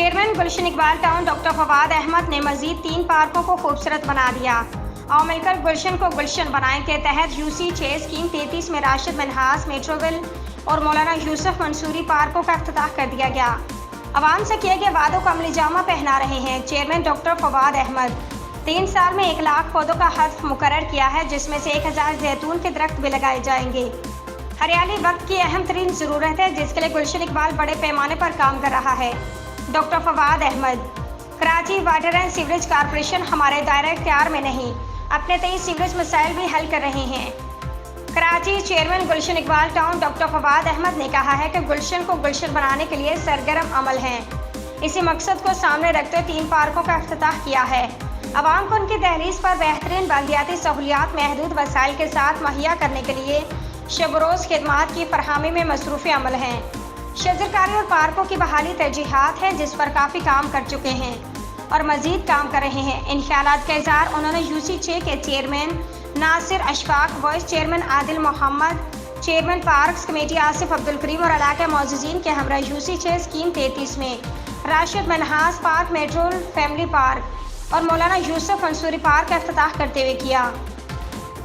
Chairman गुलशन Iqbal town doctor Fawad Ahmad ने मजीद 3 पार्कों को खूबसूरत बना दिया। आओ मिलकर गुलशन को गुलशन बनाएं के तहत यूसी 6 स्कीम 33 में राशिद मनहास, मेट्रोविल और मौलाना यूसुफ मंसूरी पार्कों का इफ्तिताह कर दिया गया। आवाम से किए गए वादों को अमली जामा पहना रहे हैं चेयरमैन डॉक्टर फवाद अहमद। 3 साल में 1 लाख पौधों का हदफ मुकर्रर किया है, जिसमें से 1000 जैतून के दरख्त भी लगाए जाएंगे। हरियाली वक्त की अहम तरीन ज़रूरत है, जिसके लिए गुलशन इकबाल बड़े पैमाने पर काम कर रहा है। Doctor Fawad Ahmed. Karachi water and sewerage corporation हमारे दायरा इख्तियार में नहीं, अपने तय सीवरेज मसाइल भी हल कर रहे हैं। कराची चेयरमैन गुलशन इकबाल टाउन डॉक्टर फवाद अहमद ने कहा है कि गुलशन को गुलशन बनाने के लिए सरगर्म अमल हैं। इसी मकसद को सामने रखते 3 पार्कों का इफ्तिताह किया है। अवाम को उनकी दहलीज पर बेहतरीन बल्दियाती सहूलियात महदूद वसाइल के साथ मुहैया करने के लिए शब रोज़ खिदमात की फरहमी में मसरूफ़ अमल हैं। शजरकारी और पार्कों की बहाली तरजीहात है, जिस पर काफ़ी काम कर चुके हैं और मज़ीद काम कर रहे हैं। इन ख्यालात का इज़हार उन्होंने यूसी 6 के chairman Nasir Ashfaq, vice chairman Adil Mohammad, chairman parks committee Asif Abdul Karim और इलाका मौजूदीन के हमरा यूसी 6 स्कीम 33 में राशिद मनहास पार्क, मेट्रोल फैमिली पार्क और मौलाना यूसुफ मंसूरी पार्क का इफ्तिताह करते हुए किया।